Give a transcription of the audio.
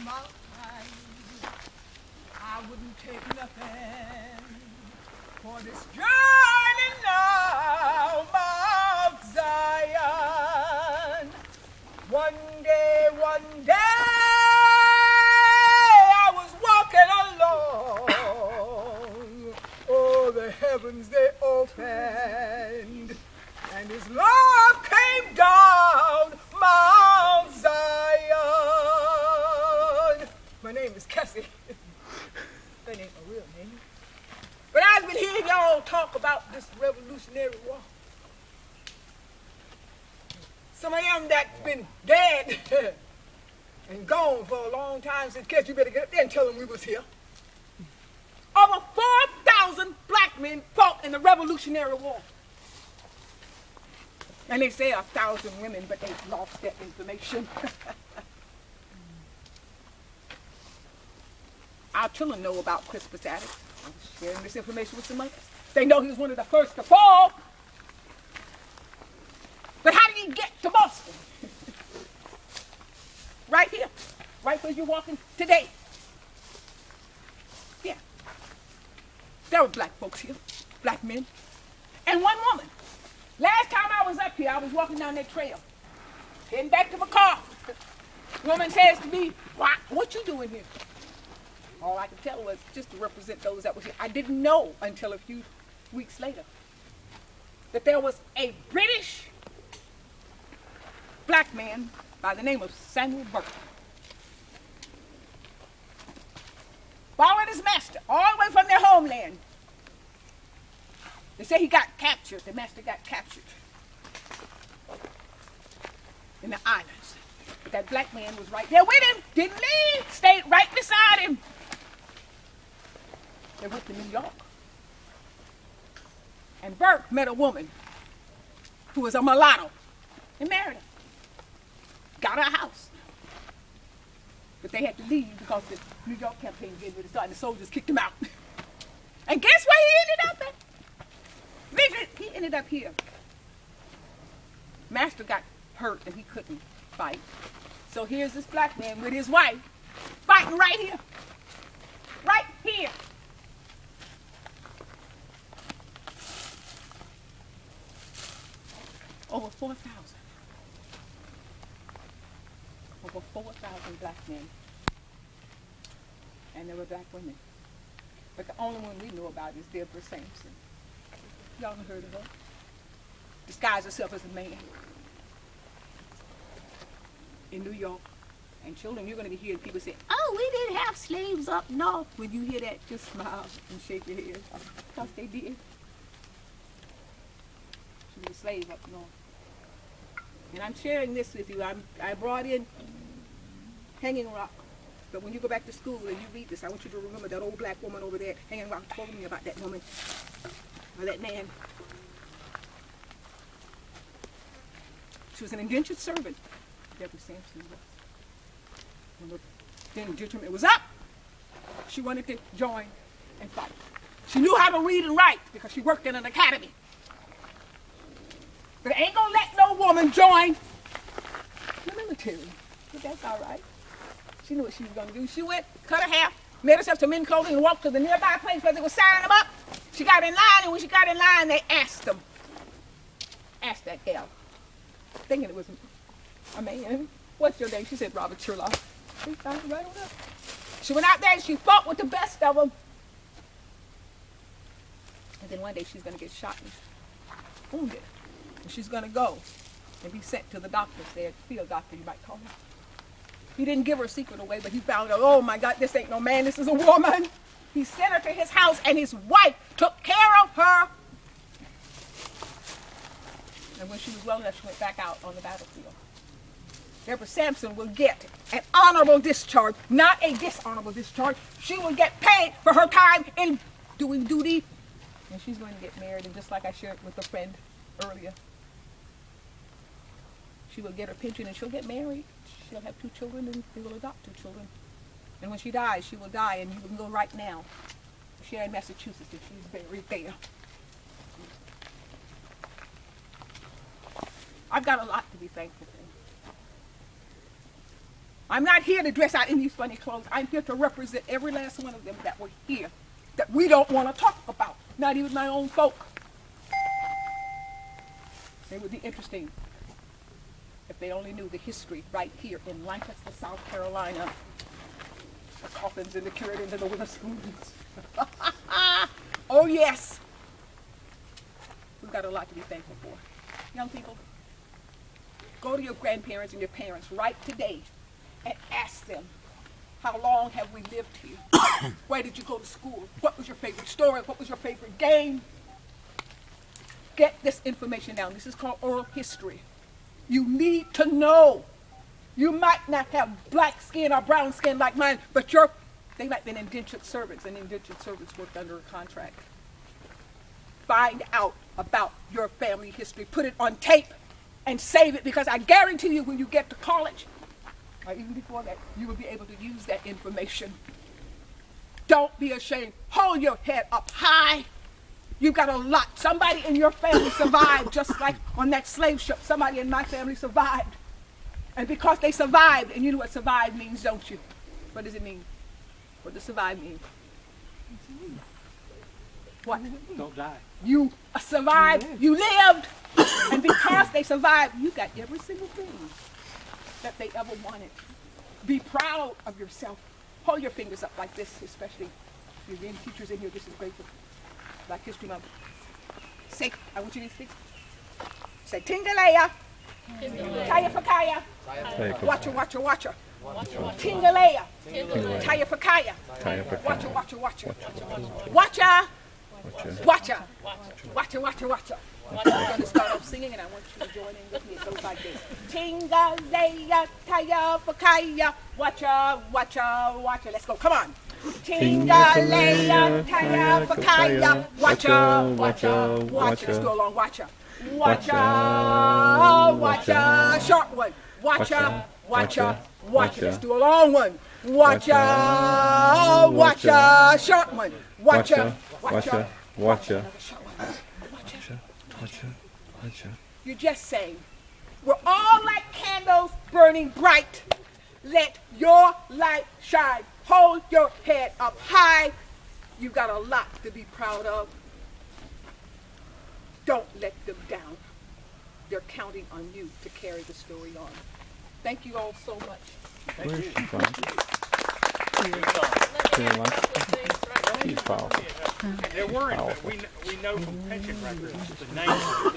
mind. I wouldn't take nothing for this journey now, Mount Zion. One day, I was walking along. Oh, the heavens they opened, and His love came down, Mount Zion. My name is Cassie. That ain't my real name. But I've been hearing y'all talk about this Revolutionary War. Some of them that's been dead and gone for a long time said, Kes, you better get up there and tell them we was here. Over 4,000 black men fought in the Revolutionary War. And they say 1,000 women, but they lost that information. Our children know about Crispus Attucks. I'm sharing this information with some others. They know he was one of the first to fall. But how did he get to Boston? Right here. Right where you're walking today. Yeah. There were black folks here. Black men. And one woman. Last time I was up here, I was walking down that trail. Heading back to my car. The woman says to me, what you doing here? All I could tell was just to represent those that were here. I didn't know until a few weeks later that there was a British black man by the name of Samuel Burke. Followed his master all the way from their homeland. They say he got captured. The master got captured in the islands. But that black man was right there with him. Didn't leave. Stayed right beside him. They went to New York. And Burke met a woman who was a mulatto and married her. Got her a house. But they had to leave because the New York campaign was getting ready to start and the soldiers kicked him out. And guess where he ended up at? He ended up here. Master got hurt and he couldn't fight. So here's this black man with his wife fighting right here. Right here. Over 4,000. Over 4,000 black men. And there were black women. But the only one we know about is Deborah Sampson. Y'all have heard of her. Disguised herself as a man. In New York. And children, you're going to be hearing people say, oh, we didn't have slaves up north. When you hear that, just smile and shake your head. Because they did. She was a slave up north. And I'm sharing this with you. I brought in Hanging Rock. But when you go back to school and you read this, I want you to remember that old black woman over there, Hanging Rock, told me about that woman, or that man. She was an indentured servant. Deborah Sampson was. When the indenturement was up, she wanted to join and fight. She knew how to read and write because she worked in an academy. But they ain't gonna let no woman join the military. But that's all right. She knew what she was gonna do. She went, cut her hair, made herself some men clothing, and walked to the nearby place where they were signing them up. She got in line, and when she got in line, they asked that gal, thinking it was a man. What's your name? She said, Robert Sherlock. She signed right on up. She went out there and she fought with the best of them. And then one day she's gonna get shot and wounded. And she's going to go and be sent to the doctors there, field doctor, you might call him. He didn't give her secret away, but he found out, oh my God, this ain't no man, this is a woman. He sent her to his house, and his wife took care of her. And when she was well enough, she went back out on the battlefield. Deborah Sampson will get an honorable discharge, not a dishonorable discharge. She will get paid for her time in doing duty. And she's going to get married, and just like I shared with a friend earlier, she will get her pension and she'll get married. She'll have 2 children and they will adopt 2 children. And when she dies, she will die, and you can go right now. She's in Massachusetts and she's buried there. I've got a lot to be thankful for. I'm not here to dress out in these funny clothes. I'm here to represent every last one of them that were here, that we don't want to talk about, not even my own folk. It would be interesting if they only knew the history right here in Lancaster, South Carolina. The coffins and the curators and the Witherspoons. Oh yes. We've got a lot to be thankful for. Young people, go to your grandparents and your parents right today and ask them, how long have we lived here? Where did you go to school? What was your favorite story? What was your favorite game? Get this information down. This is called oral history. You need to know. You might not have black skin or brown skin like mine, but they might be indentured servants, and indentured servants worked under a contract. Find out about your family history. Put it on tape and save it, because I guarantee you when you get to college, or even before that, you will be able to use that information. Don't be ashamed. Hold your head up high. You've got a lot. Somebody in your family survived, just like on that slave ship. Somebody in my family survived. And because they survived, and you know what survive means, don't you? What does it mean? What does survive mean? What? Don't die. You survived, you lived, and because they survived, you got every single thing that they ever wanted. Be proud of yourself. Hold your fingers up like this, especially if you're any teachers in here. This is great for Black History Month. Say, I want you to speak. Say, Tingalaya. Taya Fakaya. Watcha, watcha, watcha. Tingalaya. Taya Fakaya. Watcha, watcha, watcha. Watcha. Watcha. Watcha, watcha, watcha. I'm going to start off singing, and I want you to join in with me. It goes like this. Tingalaya, Taya Fakaya. Watcha, watcha, watcha. Let's go. Come on. Tingalaya, Taya Fakaya. Watcha, watcha, watcha. Let's go along. Watcha. Watcha, watcha, short one. Watcha, watcha, watcha. Let's do a long one. Watcha, watcha, short one. Watcha, watcha, watcha. Watcha. You're just saying, we're all like candles burning bright. Let your light shine. Hold your head up high. You've got a lot to be proud of. Don't let them down. They're counting on you to carry the story on. Thank you all so much. Thank you. He's powerful. They're worried, but we know from pension records the names.